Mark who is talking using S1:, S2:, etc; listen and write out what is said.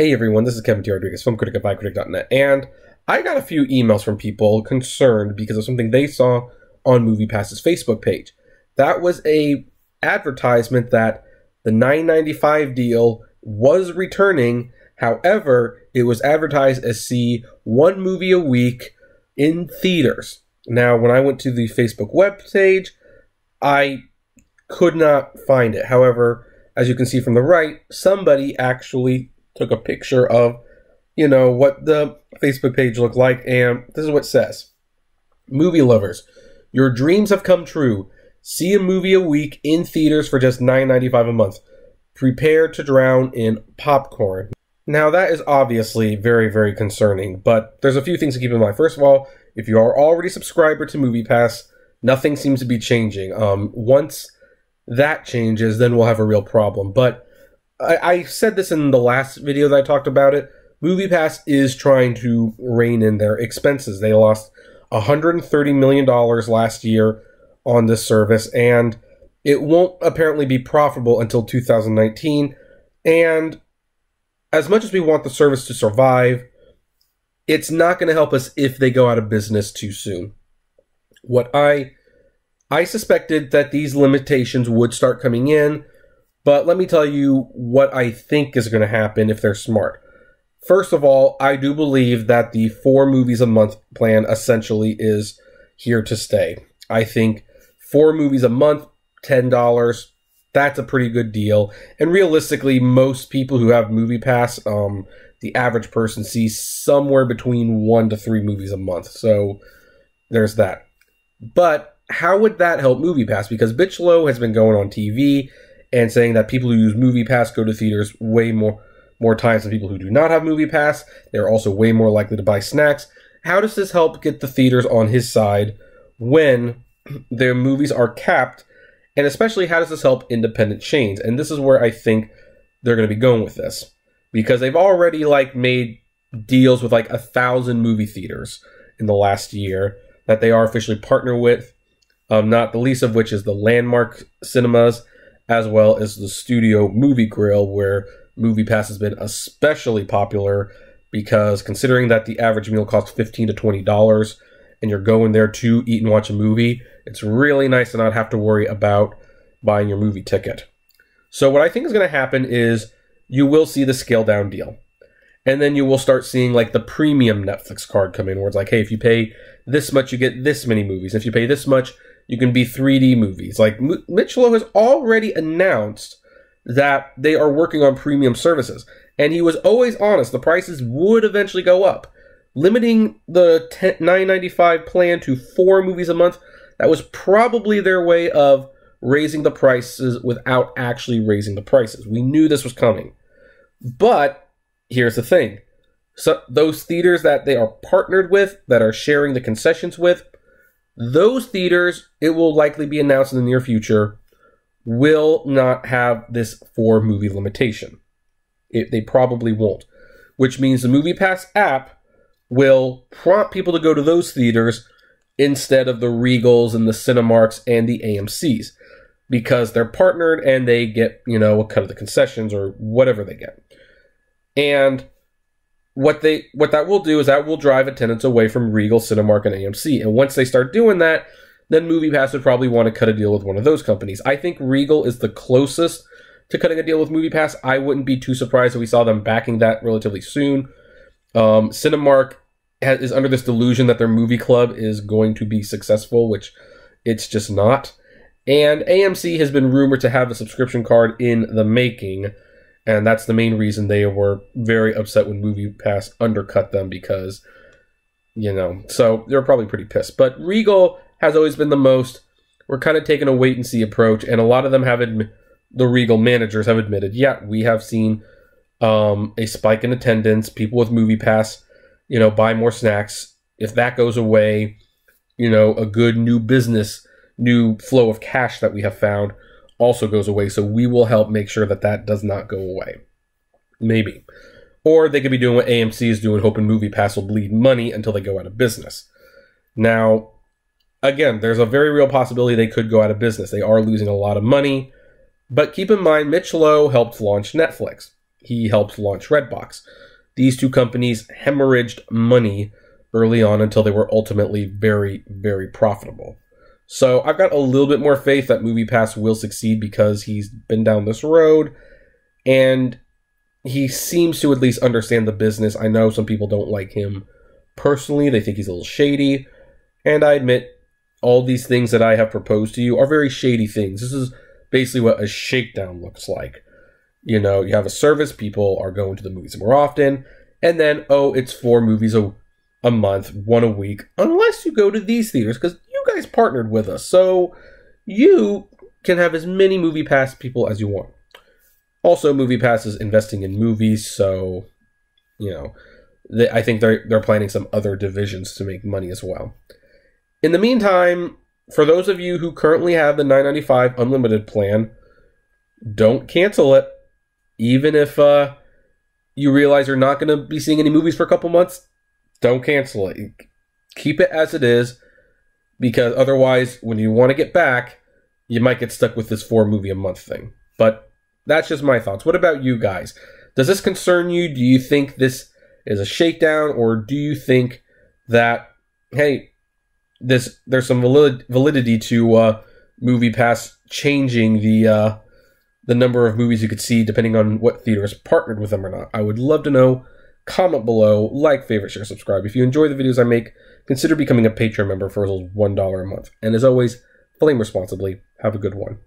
S1: Hey everyone, this is Kevin T. Rodriguez, film critic at ViCritic.net, and I got a few emails from people concerned because of something they saw on MoviePass's Facebook page. That was a advertisement that the $9.95 deal was returning. However, it was advertised as see one movie a week in theaters. Now, when I went to the Facebook web page, I could not find it. However, as you can see from the right, somebody actually took a picture of, what the Facebook page looked like, and this is what it says. Movie lovers, your dreams have come true. See a movie a week in theaters for just $9.95 a month. Prepare to drown in popcorn. Now, that is obviously very, very concerning, but there's a few things to keep in mind. First of all, if you are already a subscriber to MoviePass, nothing seems to be changing. Once that changes, then we'll have a real problem. But I said this in the last video that I talked about it. MoviePass is trying to rein in their expenses. They lost $130 million last year on this service, and it won't apparently be profitable until 2019. And as much as we want the service to survive, it's not going to help us if they go out of business too soon. What I suspected that these limitations would start coming in, but let me tell you what I think is going to happen if they're smart. First of all, I do believe that the 4 movies a month plan essentially is here to stay. I think 4 movies a month, $10, that's a pretty good deal. And realistically, most people who have MoviePass, the average person sees somewhere between 1 to 3 movies a month. So there's that. But how would that help MoviePass? Because Bitchlow has been going on TV and saying that people who use MoviePass go to theaters way more times than people who do not have MoviePass. They're also way more likely to buy snacks. How does this help get the theaters on his side when their movies are capped? And especially, how does this help independent chains? And this is where I think they're going to be going with this. Because they've already made deals with 1,000 movie theaters in the last year that they are officially partnered with. Not the least of which is the Landmark Cinemas, as well as the Studio Movie Grill, where MoviePass has been especially popular because considering that the average meal costs $15 to $20 and you're going there to eat and watch a movie, it's really nice to not have to worry about buying your movie ticket. So what I think is going to happen is you will see the scale down deal. And then you will start seeing the premium Netflix card come in where it's hey, if you pay this much, you get this many movies. If you pay this much, you can be 3D movies. Mitchell has already announced that they are working on premium services. And he was always honest. The prices would eventually go up. Limiting the $9.95 plan to 4 movies a month, that was probably their way of raising the prices without actually raising the prices. We knew this was coming. But here's the thing. So those theaters that they are partnered with, that are sharing the concessions with, those theaters, it will likely be announced in the near future, will not have this 4 movie limitation. They probably won't. Which means the MoviePass app will prompt people to go to those theaters instead of the Regals and the Cinemarks and the AMCs. Because they're partnered and they get, a cut of the concessions or whatever they get. And what that will do is that will drive attendance away from Regal, Cinemark, and AMC. And once they start doing that, then MoviePass would probably want to cut a deal with one of those companies. I think Regal is the closest to cutting a deal with MoviePass. I wouldn't be too surprised if we saw them backing that relatively soon. Cinemark is under this delusion that their movie club is going to be successful, which it's just not. And AMC has been rumored to have a subscription card in the making. And that's the main reason they were very upset when MoviePass undercut them because, so they're probably pretty pissed. But Regal has always been the most, we're kind of taking a wait-and-see approach, and a lot of them have, the Regal managers have admitted, yeah, we have seen a spike in attendance, people with MoviePass, buy more snacks. If that goes away, a good new business, new flow of cash that we have found also goes away, so we will help make sure that that does not go away. Maybe. Or they could be doing what AMC is doing, hoping MoviePass will bleed money until they go out of business. Now, again, there's a very real possibility they could go out of business. They are losing a lot of money, but keep in mind, Mitch Lowe helped launch Netflix. he helped launch Redbox. These two companies hemorrhaged money early on until they were ultimately very, very profitable. So I've got a little bit more faith that MoviePass will succeed because he's been down this road and he seems to at least understand the business. I know some people don't like him personally. They think he's a little shady. And I admit, all these things that I have proposed to you are very shady things. This is basically what a shakedown looks like. You know, you have a service, people are going to the movies more often, and then, oh, it's 4 movies a month, 1 a week, unless you go to these theaters, because you guys partnered with us, so you can have as many MoviePass people as you want. Also, MoviePass is investing in movies, so, you know, I think they're planning some other divisions to make money as well. In the meantime, for those of you who currently have the $9.95 unlimited plan, don't cancel it. Even if you realize you're not going to be seeing any movies for a couple months, don't cancel it. Keep it as it is, because otherwise, when you want to get back, you might get stuck with this 4 movie a month thing. But that's just my thoughts. What about you guys? Does this concern you? Do you think this is a shakedown, or do you think that, hey, there's some validity to MoviePass changing the number of movies you could see depending on what theater is partnered with them or not? I would love to know. Comment below, like, favorite, share, subscribe. If you enjoy the videos I make, consider becoming a Patreon member for as little as $1 a month. And as always, flame responsibly. Have a good one.